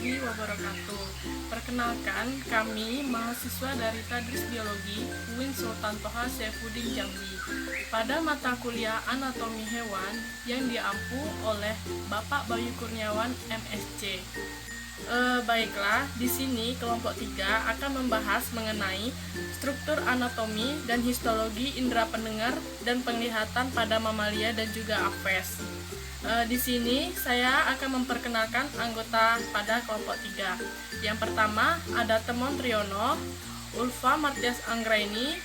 warahmatullahi wabarakatuh. Perkenalkan, kami mahasiswa dari Tadris Biologi UIN Sultan Toha Saifuddin Jambi pada mata kuliah Anatomi Hewan yang diampu oleh Bapak Bayu Kurniawan MSc. Baiklah, di sini kelompok 3 akan membahas mengenai struktur anatomi dan histologi indera pendengar dan penglihatan pada mamalia dan juga apes. Di sini saya akan memperkenalkan anggota pada kelompok 3. Yang pertama ada Temon Triyono, Ulfa Martias Anggraini,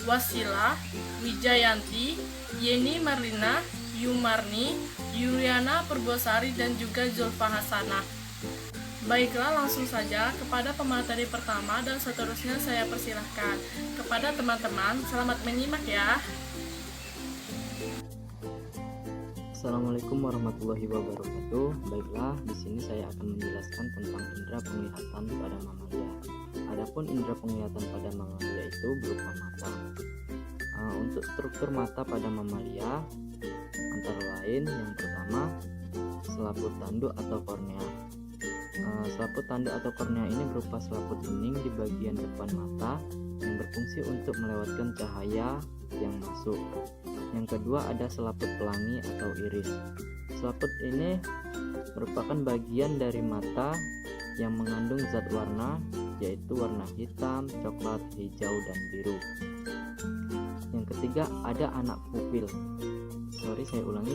Wasila, Wijayanti, Yeni Marlina, Yumarni, Yuliana Purbosari, dan juga Zulfa Hasanah. Baiklah, langsung saja kepada pemateri pertama dan seterusnya saya persilahkan. Kepada teman-teman, selamat menyimak ya. Assalamualaikum warahmatullahi wabarakatuh. Baiklah, di sini saya akan menjelaskan tentang indera penglihatan pada mamalia. Adapun indera penglihatan pada mamalia itu berupa mata. Untuk struktur mata pada mamalia antara lain yang pertama selaput tanduk atau kornea. Selaput tanduk atau kornea ini berupa selaput bening di bagian depan mata yang berfungsi untuk melewatkan cahaya yang masuk. Yang kedua ada selaput pelangi atau iris. Selaput ini merupakan bagian dari mata yang mengandung zat warna, yaitu warna hitam, coklat, hijau, dan biru. Yang ketiga ada anak pupil.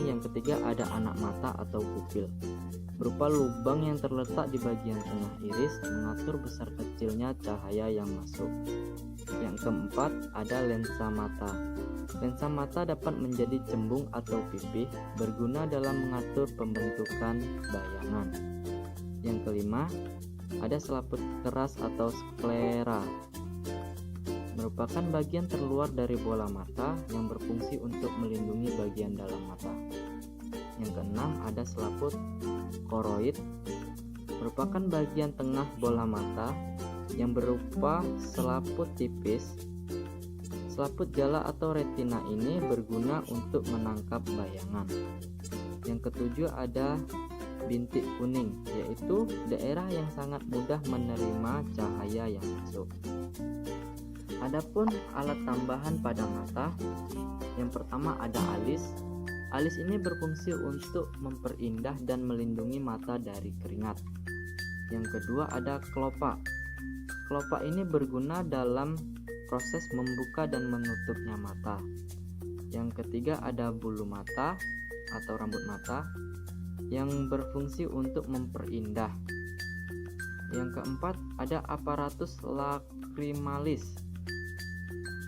Yang ketiga ada anak mata atau pupil, berupa lubang yang terletak di bagian tengah iris mengatur besar kecilnya cahaya yang masuk. Yang keempat ada lensa mata. Lensa mata dapat menjadi cembung atau pipih, berguna dalam mengatur pembentukan bayangan. Yang kelima ada selaput keras atau sklera, merupakan bagian terluar dari bola mata yang berfungsi untuk melindungi bagian dalam mata. Yang keenam ada selaput koroid, merupakan bagian tengah bola mata yang berupa selaput tipis. Selaput jala atau retina ini berguna untuk menangkap bayangan. Yang ketujuh ada bintik kuning, yaitu daerah yang sangat mudah menerima cahaya yang masuk. Adapun alat tambahan pada mata, yang pertama ada alis. Alis ini berfungsi untuk memperindah dan melindungi mata dari keringat. Yang kedua ada kelopak. Kelopak ini berguna dalam proses membuka dan menutupnya mata. Yang ketiga ada bulu mata atau rambut mata yang berfungsi untuk memperindah. Yang keempat ada aparatus lacrimalis,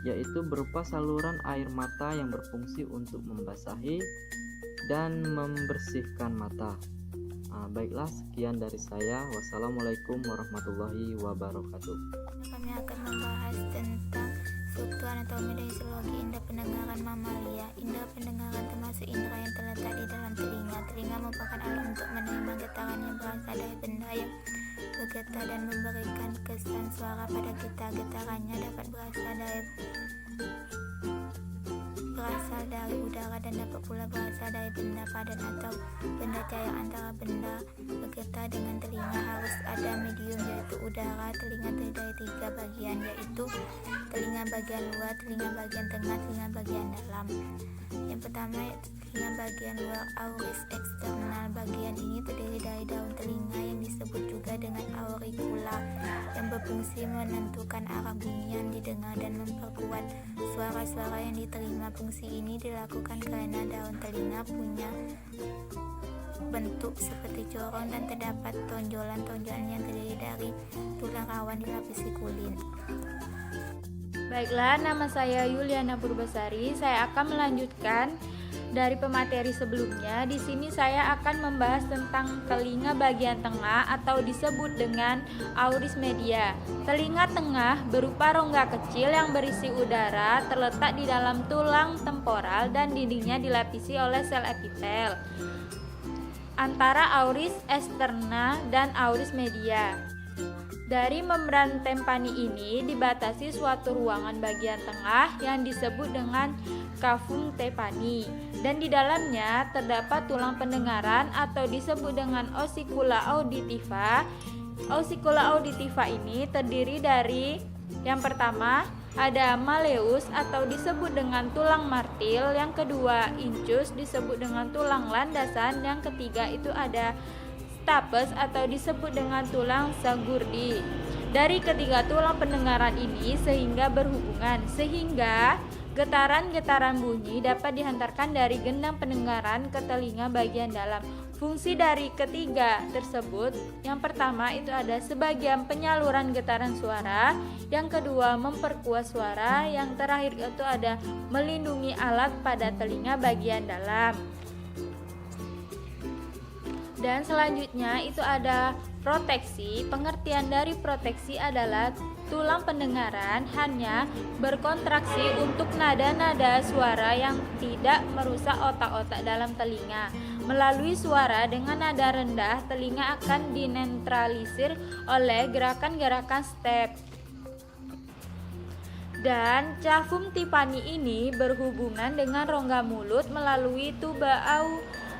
yaitu berupa saluran air mata yang berfungsi untuk membasahi dan membersihkan mata. Baiklah, sekian dari saya. Wassalamualaikum warahmatullahi wabarakatuh. Kami akan membahas tentang struktur anatomi dan histologi indera pendengaran mamalia. Indera pendengaran termasuk indera yang terletak di dalam telinga. Telinga merupakan alat untuk menerima getaran yang berasal dari benda yang bergetar dan memberikan kesan suara pada kita. Getarannya dapat berasal dari udara dan dapat pula berasal dari benda padat atau benda cair. Antara benda bergetar dengan telinga harus ada medium, yaitu udara. Telinga terdiri dari 3 bagian, yaitu telinga bagian luar, telinga bagian tengah, telinga bagian dalam. Yang pertama, telinga bagian luar, auris eksternal. Bagian ini terdiri dari daun telinga yang disebut juga dengan auricula, yang berfungsi menentukan arah bunyi yang didengar dan memperkuat suara-suara yang diterima. Fungsi ini dilakukan karena daun telinga punya bentuk seperti corong dan terdapat tonjolan-tonjolan yang terdiri dari tulang rawan dilapisi kulit. Baiklah, nama saya Yuliana Purbosari. Saya akan melanjutkan dari pemateri sebelumnya. Di sini saya akan membahas tentang telinga bagian tengah atau disebut dengan auris media. Telinga tengah berupa rongga kecil yang berisi udara, terletak di dalam tulang temporal dan dindingnya dilapisi oleh sel epitel antara auris eksterna dan auris media. Dari membran timpani ini dibatasi suatu ruangan bagian tengah yang disebut dengan cavum tympani, dan di dalamnya terdapat tulang pendengaran atau disebut dengan ossicula auditiva Ausicula auditiva ini terdiri dari yang pertama ada malleus atau disebut dengan tulang martil, yang kedua incus disebut dengan tulang landasan, yang ketiga itu ada stapes atau disebut dengan tulang sagurdi. Dari ketiga tulang pendengaran ini sehingga berhubungan, sehingga getaran-getaran bunyi dapat dihantarkan dari gendang pendengaran ke telinga bagian dalam. Fungsi dari ketiga tersebut, yang pertama itu ada sebagian penyaluran getaran suara, yang kedua memperkuat suara, yang terakhir itu ada melindungi alat pada telinga bagian dalam. Dan selanjutnya itu ada proteksi. Pengertian dari proteksi adalah tulang pendengaran hanya berkontraksi untuk nada-nada suara yang tidak merusak otak-otak dalam telinga. Melalui suara dengan nada rendah, telinga akan dinetralisir oleh gerakan-gerakan step. Dan cavum timpani ini berhubungan dengan rongga mulut melalui tuba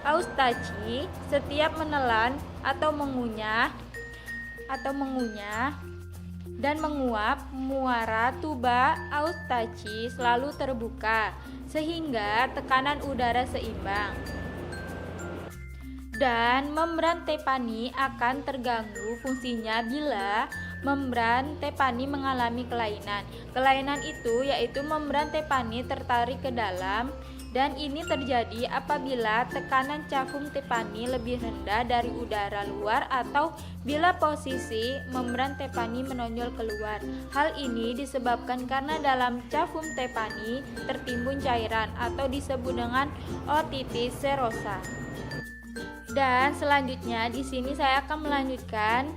Eustachi. Setiap menelan atau mengunyah dan menguap, muara tuba Eustachi selalu terbuka sehingga tekanan udara seimbang. Dan membran timpani akan terganggu fungsinya bila membran timpani mengalami kelainan. Kelainan itu yaitu membran timpani tertarik ke dalam, dan ini terjadi apabila tekanan cavum timpani lebih rendah dari udara luar atau bila posisi membran timpani menonjol keluar. Hal ini disebabkan karena dalam cavum timpani tertimbun cairan atau disebut dengan otitis serosa. Dan selanjutnya di sini saya akan melanjutkan,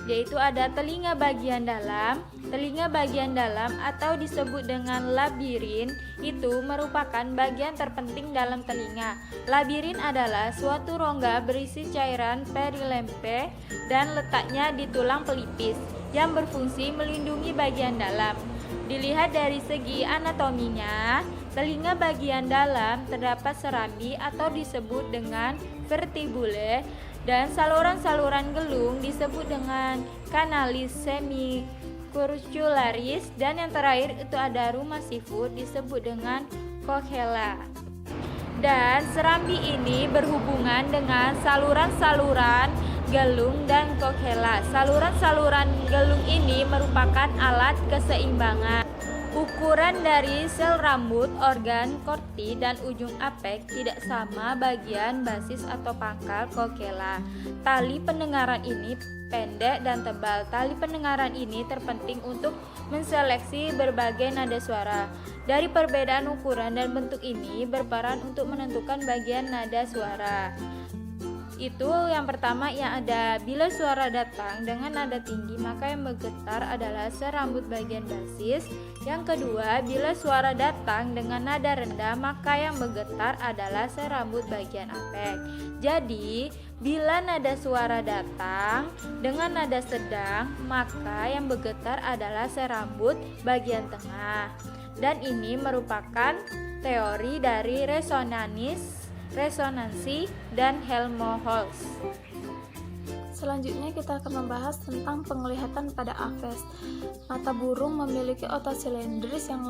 yaitu ada telinga bagian dalam. Telinga bagian dalam atau disebut dengan labirin itu merupakan bagian terpenting dalam telinga. Labirin adalah suatu rongga berisi cairan perilempe dan letaknya di tulang pelipis yang berfungsi melindungi bagian dalam. Dilihat dari segi anatominya, telinga bagian dalam terdapat serambi atau disebut dengan vertibule, dan saluran-saluran gelung disebut dengan kanalis semicircularis, dan yang terakhir itu ada rumah sifut disebut dengan cochlear. Dan serambi ini berhubungan dengan saluran-saluran gelung dan cochlear. Saluran-saluran gelung ini merupakan alat keseimbangan. Ukuran dari sel rambut, organ korti, dan ujung apek tidak sama bagian basis atau pangkal cochlear. Tali pendengaran ini pendek dan tebal. Tali pendengaran ini terpenting untuk menseleksi berbagai nada suara. Dari perbedaan ukuran dan bentuk ini berperan untuk menentukan bagian nada suara. Itu yang pertama yang ada, bila suara datang dengan nada tinggi maka yang bergetar adalah serambut bagian basis. Yang kedua, bila suara datang dengan nada rendah maka yang bergetar adalah serambut bagian apek. Jadi bila nada suara datang dengan nada sedang maka yang bergetar adalah serambut bagian tengah. Dan ini merupakan teori dari resonansi dan Helmholtz. Selanjutnya kita akan membahas tentang penglihatan pada aves. Mata burung memiliki otot silindris yang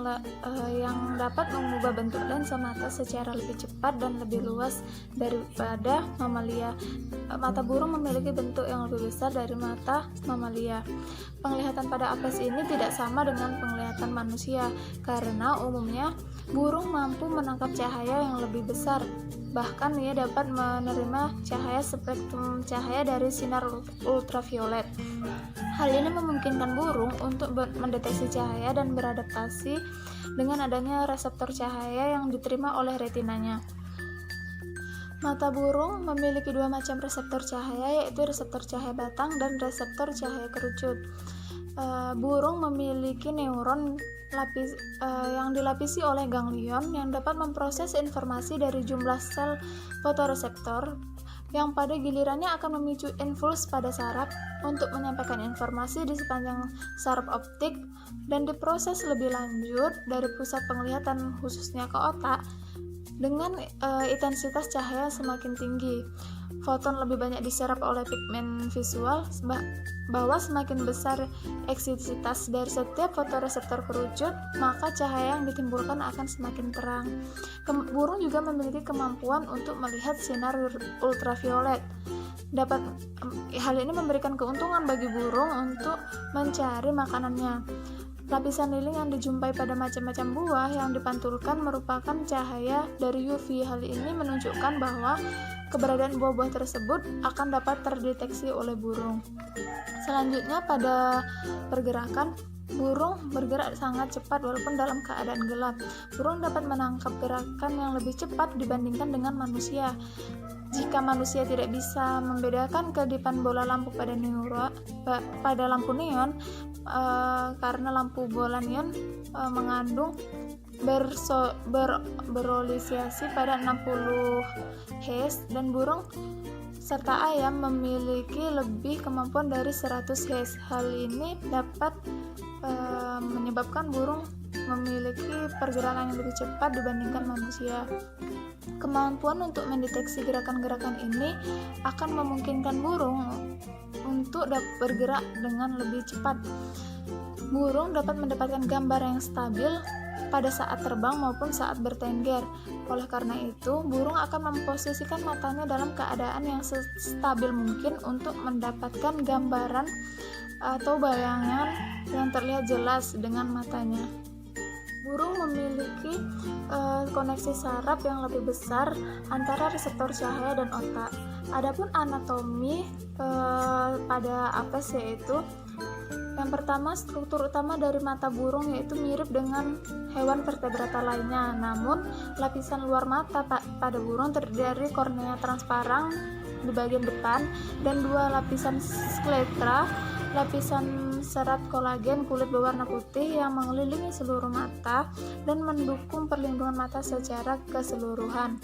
dapat mengubah bentuk lensa mata secara lebih cepat dan lebih luas daripada mamalia. Mata burung memiliki bentuk yang lebih besar dari mata mamalia. Penglihatan pada aves ini tidak sama dengan penglihatan manusia karena umumnya burung mampu menangkap cahaya yang lebih besar. Bahkan ia dapat menerima cahaya spektrum cahaya dari sinar ultraviolet. Hal ini memungkinkan burung untuk mendeteksi cahaya dan beradaptasi dengan adanya reseptor cahaya yang diterima oleh retinanya. Mata burung memiliki dua macam reseptor cahaya, yaitu reseptor cahaya batang dan reseptor cahaya kerucut. Burung memiliki neuron yang dilapisi oleh ganglion yang dapat memproses informasi dari jumlah sel fotoreseptor yang pada gilirannya akan memicu impuls pada saraf untuk menyampaikan informasi di sepanjang saraf optik dan diproses lebih lanjut dari pusat penglihatan khususnya ke otak dengan intensitas cahaya semakin tinggi. foton lebih banyak diserap oleh pigmen visual, bahwa semakin besar ekstensitas dari setiap fotoreseptor kerucut, maka cahaya yang ditimbulkan akan semakin terang. Burung juga memiliki kemampuan untuk melihat sinar ultraviolet. Hal ini memberikan keuntungan bagi burung untuk mencari makanannya. Lapisan lilin yang dijumpai pada macam-macam buah yang dipantulkan merupakan cahaya dari UV. Hal ini menunjukkan bahwa keberadaan buah-buah tersebut akan dapat terdeteksi oleh burung. Selanjutnya, pada pergerakan, burung bergerak sangat cepat walaupun dalam keadaan gelap. Burung dapat menangkap gerakan yang lebih cepat dibandingkan dengan manusia. Jika manusia tidak bisa membedakan kedipan bola lampu pada lampu neon, karena lampu bola neon mengandung berolinisasi pada 60 Hz, dan burung serta ayam memiliki lebih kemampuan dari 100 Hz. Hal ini dapat menyebabkan burung memiliki pergerakan yang lebih cepat dibandingkan manusia. Kemampuan untuk mendeteksi gerakan-gerakan ini akan memungkinkan burung untuk bergerak dengan lebih cepat. Burung dapat mendapatkan gambar yang stabil pada saat terbang maupun saat bertengger. Oleh karena itu, burung akan memposisikan matanya dalam keadaan yang stabil mungkin untuk mendapatkan gambaran atau bayangan yang terlihat jelas dengan matanya. Burung memiliki koneksi saraf yang lebih besar antara reseptor cahaya dan otak. Adapun anatomi pada apes yaitu yang pertama, struktur utama dari mata burung yaitu mirip dengan hewan vertebrata lainnya. Namun, lapisan luar mata pada burung terdiri dari kornea transparan di bagian depan dan dua lapisan skletra, lapisan serat kolagen kulit berwarna putih yang mengelilingi seluruh mata dan mendukung perlindungan mata secara keseluruhan.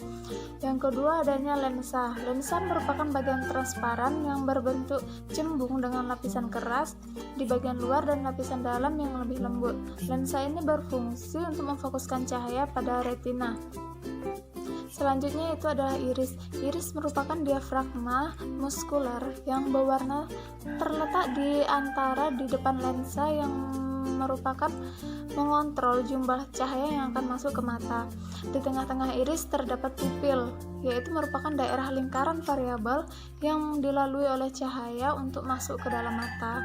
Yang kedua, adanya lensa. Lensa merupakan bagian transparan yang berbentuk cembung dengan lapisan keras di bagian luar dan lapisan dalam yang lebih lembut. Lensa ini berfungsi untuk memfokuskan cahaya pada retina. Selanjutnya itu adalah iris. Iris merupakan diafragma muskular yang berwarna terletak di antara di depan lensa yang merupakan mengontrol jumlah cahaya yang akan masuk ke mata. Di tengah-tengah iris terdapat pupil, yaitu merupakan daerah lingkaran variabel yang dilalui oleh cahaya untuk masuk ke dalam mata.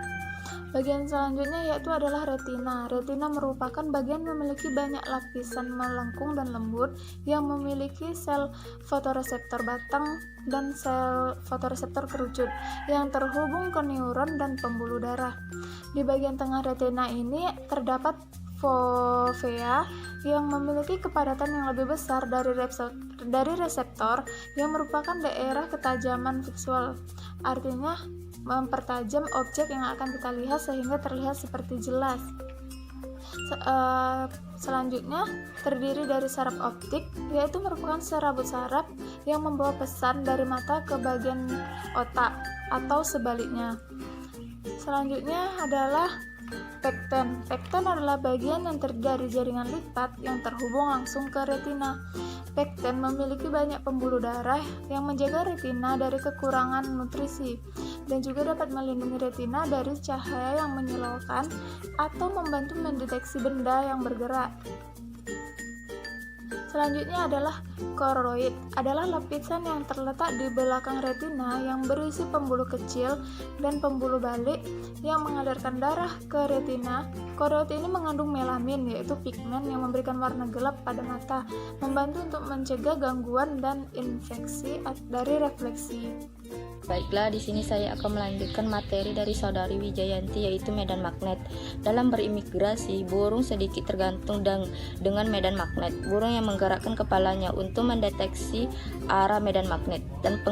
Bagian selanjutnya yaitu adalah retina. Retina merupakan bagian memiliki banyak lapisan melengkung dan lembut yang memiliki sel fotoreseptor batang dan sel fotoreseptor kerucut yang terhubung ke neuron dan pembuluh darah. Di bagian tengah retina ini terdapat fovea yang memiliki kepadatan yang lebih besar dari reseptor yang merupakan daerah ketajaman visual. Artinya mempertajam objek yang akan kita lihat sehingga terlihat seperti jelas. Selanjutnya terdiri dari saraf optik, yaitu merupakan serabut saraf yang membawa pesan dari mata ke bagian otak atau sebaliknya. Selanjutnya adalah pekten. Pekten adalah bagian yang terdiri dari jaringan lipat yang terhubung langsung ke retina. Pekten memiliki banyak pembuluh darah yang menjaga retina dari kekurangan nutrisi dan juga dapat melindungi retina dari cahaya yang menyilaukan atau membantu mendeteksi benda yang bergerak. Selanjutnya adalah koroid, adalah lapisan yang terletak di belakang retina yang berisi pembuluh kecil dan pembuluh balik yang mengalirkan darah ke retina. Koroid ini mengandung melamin, yaitu pigmen yang memberikan warna gelap pada mata, membantu untuk mencegah gangguan dan infeksi dari refleksi. Baiklah, di sini saya akan melanjutkan materi dari saudari Wijayanti, yaitu medan magnet. Dalam berimigrasi, burung sedikit tergantung dengan medan magnet. Burung yang menggerakkan kepalanya untuk mendeteksi arah medan magnet dan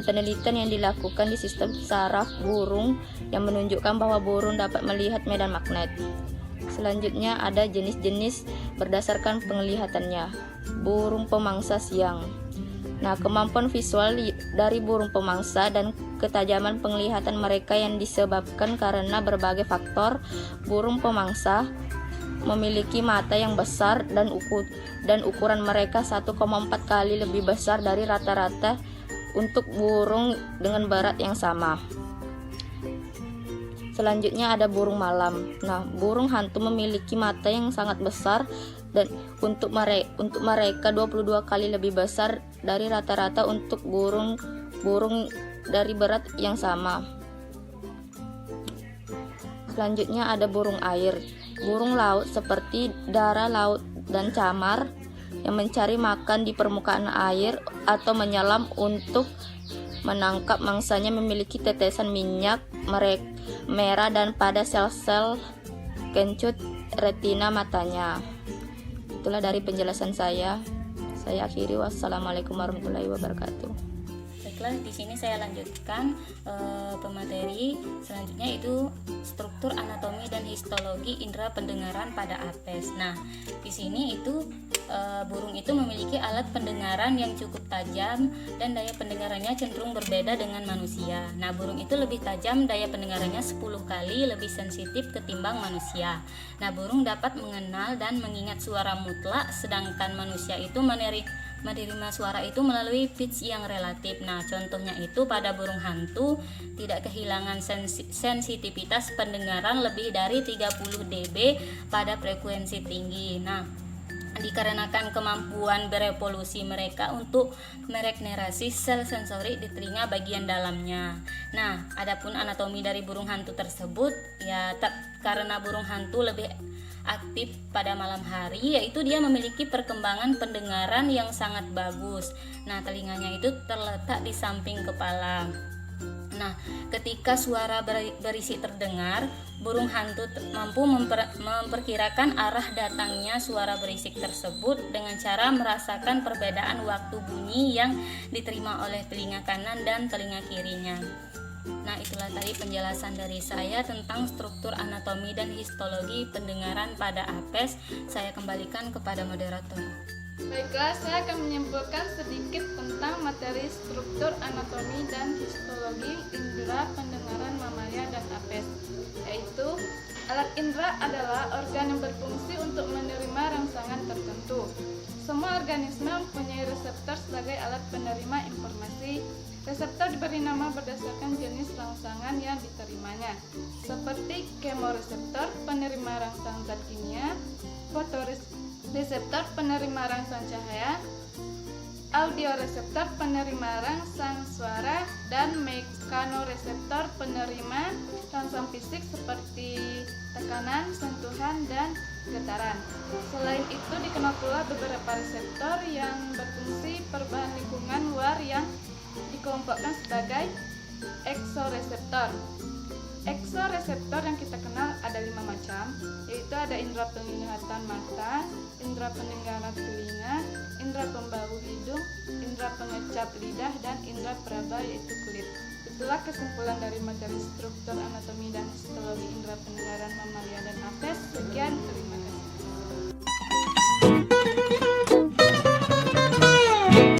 penelitian yang dilakukan di sistem saraf burung yang menunjukkan bahwa burung dapat melihat medan magnet. Selanjutnya ada jenis-jenis berdasarkan penglihatannya. Burung pemangsa siang. Nah, kemampuan visual dari burung pemangsa dan ketajaman penglihatan mereka yang disebabkan karena berbagai faktor. Burung pemangsa memiliki mata yang besar dan ukuran mereka 1,4 kali lebih besar dari rata-rata untuk burung dengan berat yang sama. Selanjutnya ada burung malam. Nah, burung hantu memiliki mata yang sangat besar dan untuk mereka 22 kali lebih besar dari rata-rata untuk burung dari berat yang sama. Selanjutnya ada burung air. Burung laut seperti dara laut dan camar yang mencari makan di permukaan air atau menyelam untuk menangkap mangsanya, memiliki tetesan minyak merah dan pada sel-sel kencut retina matanya. Itulah dari penjelasan saya. Saya akhiri. Wassalamualaikum warahmatullahi wabarakatuh. Baiklah, di sini saya lanjutkan pemateri selanjutnya, itu struktur anatomi dan histologi indera pendengaran pada apes. Nah, di sini itu burung itu memiliki alat pendengaran yang cukup tajam dan daya pendengarannya cenderung berbeda dengan manusia. Nah, burung itu lebih tajam, daya pendengarannya 10 kali lebih sensitif ketimbang manusia. Nah, burung dapat mengenal dan mengingat suara mutlak, sedangkan manusia itu menerima suara itu melalui pitch yang relatif. Nah, contohnya itu pada burung hantu tidak kehilangan sensitivitas pendengaran lebih dari 30 dB pada frekuensi tinggi. Nah, dikarenakan kemampuan berevolusi mereka untuk meregenerasi sel sensori di telinga bagian dalamnya. Nah, adapun anatomi dari burung hantu tersebut ya karena burung hantu lebih aktif pada malam hari, yaitu dia memiliki perkembangan pendengaran yang sangat bagus. Nah, telinganya itu terletak di samping kepala. Nah, ketika suara berisik terdengar, burung hantu mampu memperkirakan arah datangnya suara berisik tersebut dengan cara merasakan perbedaan waktu bunyi yang diterima oleh telinga kanan dan telinga kirinya. Nah, itulah tadi penjelasan dari saya tentang struktur anatomi dan histologi pendengaran pada apes. Saya kembalikan kepada moderator. Baiklah, saya akan menyimpulkan sedikit tentang materi struktur anatomi dan histologi indera pendengaran mamalia dan apes, yaitu alat indera adalah organ yang berfungsi untuk menerima rangsangan tertentu. Semua organisme mempunyai reseptor sebagai alat penerima informasi. Reseptor diberi nama berdasarkan jenis rangsangan yang diterimanya, seperti kemoreseptor penerima rangsang zat kimia, fotoreseptor penerima rangsang cahaya, audioreseptor penerima rangsang suara, dan mekanoreseptor penerima rangsang fisik seperti tekanan, sentuhan, dan getaran. Selain itu, dikenal pula beberapa reseptor yang berfungsi perubahan lingkungan luar yang dikelompokkan sebagai eksoreseptor. Eksoreseptor yang kita kenal ada 5 macam, yaitu ada indera penglihatan mata, indera pendengaran telinga, indera pembau hidung, indera pengecap lidah, dan indera peraba yaitu kulit. Itulah kesimpulan dari materi struktur anatomi